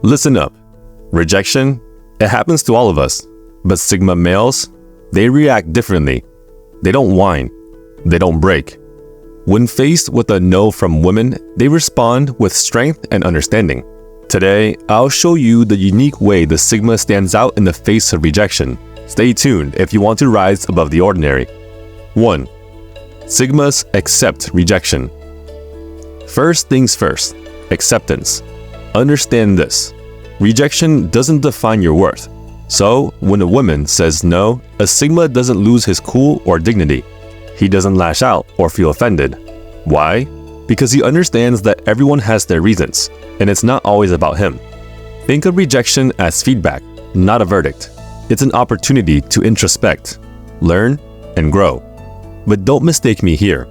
Listen up. Rejection, it happens to all of us. But Sigma males, they react differently. They don't whine. They don't break. When faced with a no from women, they respond with strength and understanding. Today, I'll show you the unique way the Sigma stands out in the face of rejection. Stay tuned if you want to rise above the ordinary. 1. Sigmas accept rejection. First things first, acceptance. Understand this. Rejection doesn't define your worth. So, when a woman says no, a Sigma doesn't lose his cool or dignity. He doesn't lash out or feel offended. Why? Because he understands that everyone has their reasons, and it's not always about him. Think of rejection as feedback, not a verdict. It's an opportunity to introspect, learn, and grow. But don't mistake me here.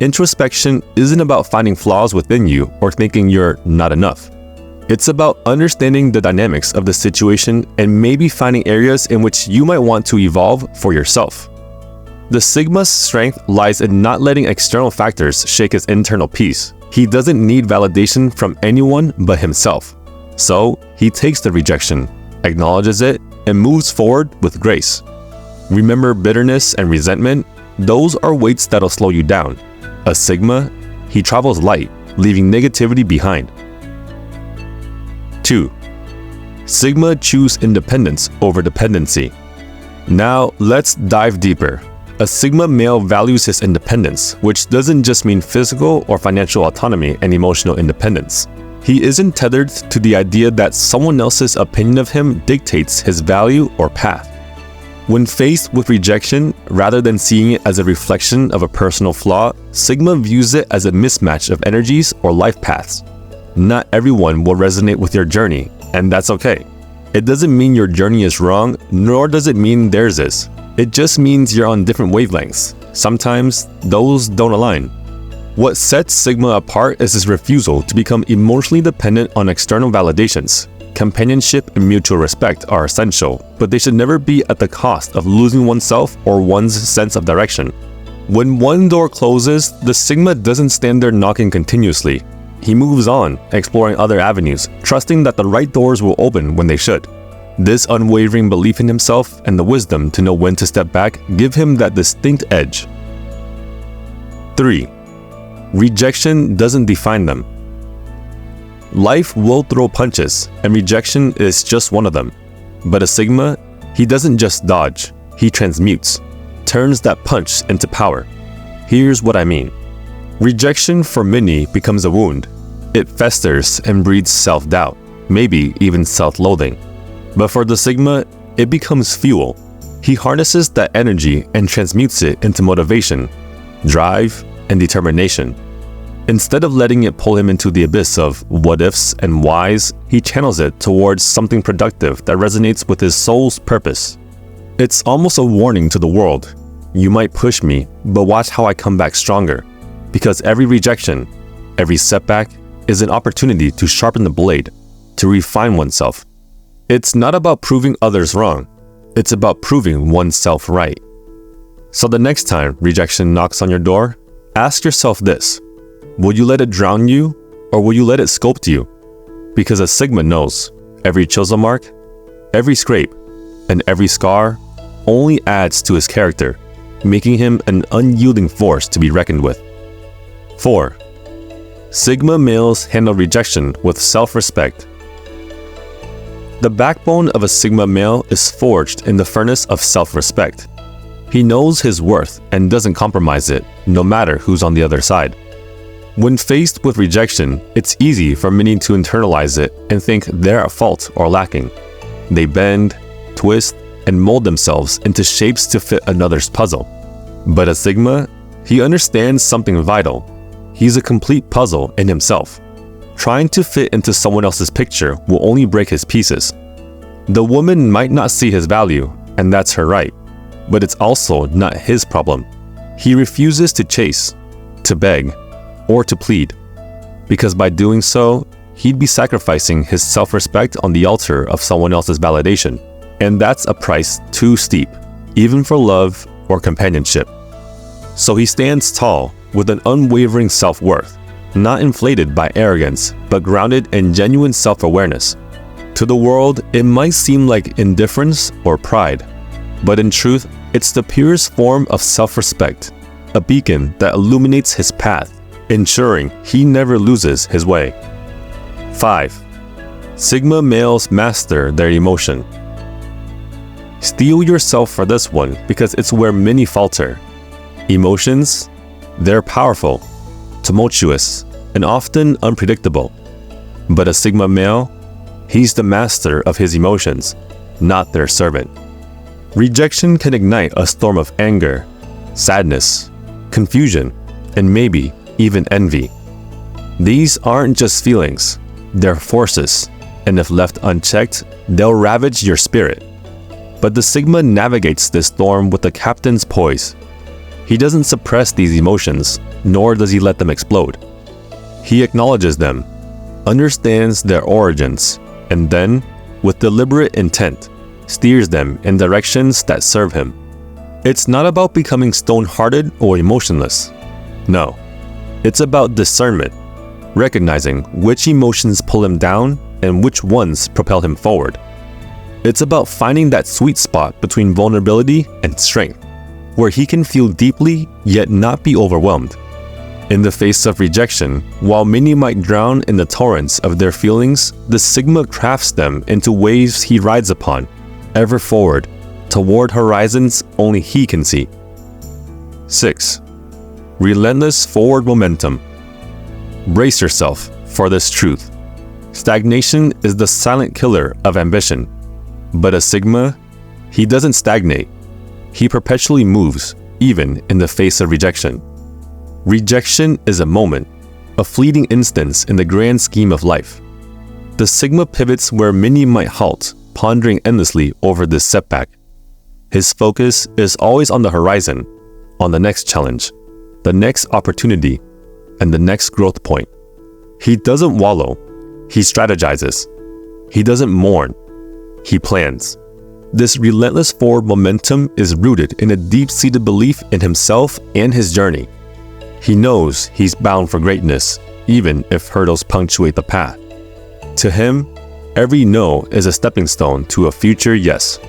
Introspection isn't about finding flaws within you or thinking you're not enough. It's about understanding the dynamics of the situation and maybe finding areas in which you might want to evolve for yourself. The Sigma's strength lies in not letting external factors shake his internal peace. He doesn't need validation from anyone but himself. So, he takes the rejection, acknowledges it, and moves forward with grace. Remember bitterness and resentment? Those are weights that'll slow you down. A Sigma, he travels light, leaving negativity behind. 2. Sigma choose independence over dependency. Now, let's dive deeper. A Sigma male values his independence, which doesn't just mean physical or financial autonomy and emotional independence. He isn't tethered to the idea that someone else's opinion of him dictates his value or path. When faced with rejection, rather than seeing it as a reflection of a personal flaw, Sigma views it as a mismatch of energies or life paths. Not everyone will resonate with your journey, and that's okay. It doesn't mean your journey is wrong, nor does it mean theirs is. It just means you're on different wavelengths. Sometimes, those don't align. What sets Sigma apart is his refusal to become emotionally dependent on external validations. Companionship and mutual respect are essential, but they should never be at the cost of losing oneself or one's sense of direction. When one door closes, the Sigma doesn't stand there knocking continuously. He moves on, exploring other avenues, trusting that the right doors will open when they should. This unwavering belief in himself and the wisdom to know when to step back give him that distinct edge. 3. Rejection doesn't define them. Life will throw punches, and rejection is just one of them. But a Sigma, he doesn't just dodge, he transmutes, turns that punch into power. Here's what I mean. Rejection for many becomes a wound. It festers and breeds self-doubt, maybe even self-loathing. But for the Sigma, it becomes fuel. He harnesses that energy and transmutes it into motivation, drive, and determination. Instead of letting it pull him into the abyss of what-ifs and whys, he channels it towards something productive that resonates with his soul's purpose. It's almost a warning to the world. You might push me, but watch how I come back stronger. Because every rejection, every setback, is an opportunity to sharpen the blade, to refine oneself. It's not about proving others wrong. It's about proving oneself right. So the next time rejection knocks on your door, ask yourself this. Will you let it drown you, or will you let it sculpt you? Because a Sigma knows every chisel mark, every scrape, and every scar only adds to his character, making him an unyielding force to be reckoned with. 4. Sigma males handle rejection with self-respect. The backbone of a Sigma male is forged in the furnace of self-respect. He knows his worth and doesn't compromise it, no matter who's on the other side. When faced with rejection, it's easy for many to internalize it and think they're at fault or lacking. They bend, twist, and mold themselves into shapes to fit another's puzzle. But a Sigma, he understands something vital. He's a complete puzzle in himself. Trying to fit into someone else's picture will only break his pieces. The woman might not see his value, and that's her right. But it's also not his problem. He refuses to chase, to beg, or to plead. Because by doing so, he'd be sacrificing his self-respect on the altar of someone else's validation. And that's a price too steep, even for love or companionship. So he stands tall with an unwavering self-worth, not inflated by arrogance, but grounded in genuine self-awareness. To the world, it might seem like indifference or pride, but in truth, it's the purest form of self-respect, a beacon that illuminates his path, ensuring he never loses his way. 5. Sigma males master their emotion. Steel yourself for this one because it's where many falter. Emotions, they're powerful, tumultuous, and often unpredictable. But a Sigma male, he's the master of his emotions, not their servant. Rejection can ignite a storm of anger, sadness, confusion, and maybe even envy. These aren't just feelings, they're forces, and if left unchecked, they'll ravage your spirit. But the Sigma navigates this storm with the captain's poise. He doesn't suppress these emotions, nor does he let them explode. He acknowledges them, understands their origins, and then, with deliberate intent, steers them in directions that serve him. It's not about becoming stone-hearted or emotionless. No, it's about discernment, recognizing which emotions pull him down and which ones propel him forward. It's about finding that sweet spot between vulnerability and strength, where he can feel deeply yet not be overwhelmed. In the face of rejection, while many might drown in the torrents of their feelings, the Sigma crafts them into waves he rides upon, ever forward, toward horizons only he can see. 6. Relentless forward momentum. Brace yourself for this truth. Stagnation is the silent killer of ambition. But a Sigma, he doesn't stagnate. He perpetually moves, even in the face of rejection. Rejection is a moment, a fleeting instance in the grand scheme of life. The Sigma pivots where many might halt, pondering endlessly over this setback. His focus is always on the horizon, on the next challenge, the next opportunity, and the next growth point. He doesn't wallow, he strategizes. He doesn't mourn, he plans. This relentless forward momentum is rooted in a deep-seated belief in himself and his journey. He knows he's bound for greatness, even if hurdles punctuate the path. To him, every no is a stepping stone to a future yes.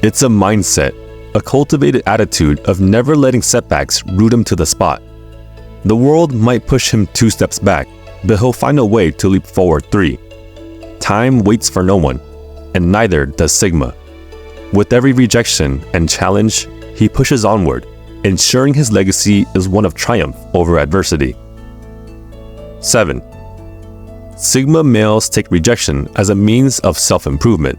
It's a mindset, a cultivated attitude of never letting setbacks root him to the spot. The world might push him 2 steps back, but he'll find a way to leap forward 3. Time waits for no one, and neither does Sigma. With every rejection and challenge, he pushes onward, ensuring his legacy is one of triumph over adversity. 7. Sigma males take rejection as a means of self-improvement.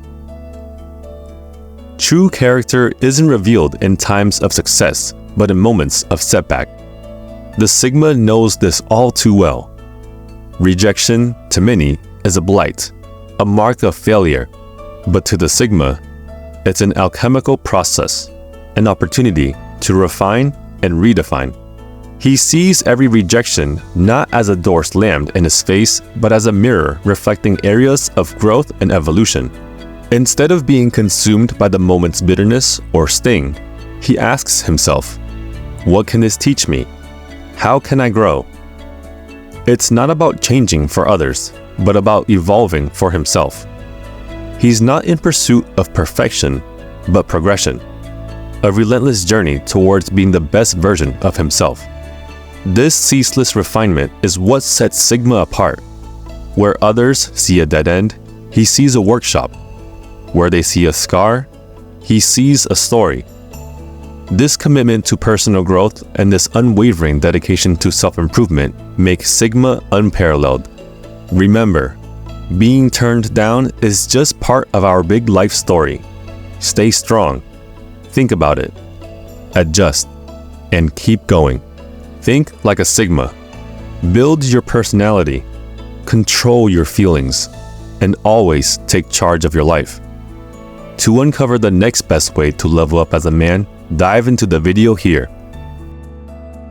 True character isn't revealed in times of success, but in moments of setback. The Sigma knows this all too well. Rejection, to many, is a blight, a mark of failure, but to the Sigma, it's an alchemical process, an opportunity to refine and redefine. He sees every rejection not as a door slammed in his face, but as a mirror reflecting areas of growth and evolution. Instead of being consumed by the moment's bitterness or sting, he asks himself, what can this teach me? How can I grow? It's not about changing for others, but about evolving for himself. He's not in pursuit of perfection, but progression, a relentless journey towards being the best version of himself. This ceaseless refinement is what sets Sigma apart. Where others see a dead end, he sees a workshop. Where they see a scar, he sees a story. This commitment to personal growth and this unwavering dedication to self-improvement make Sigma unparalleled. Remember, being turned down is just part of our big life story. Stay strong. Think about it. Adjust. And keep going. Think like a Sigma. Build your personality. Control your feelings. And always take charge of your life. To uncover the next best way to level up as a man, dive into the video here.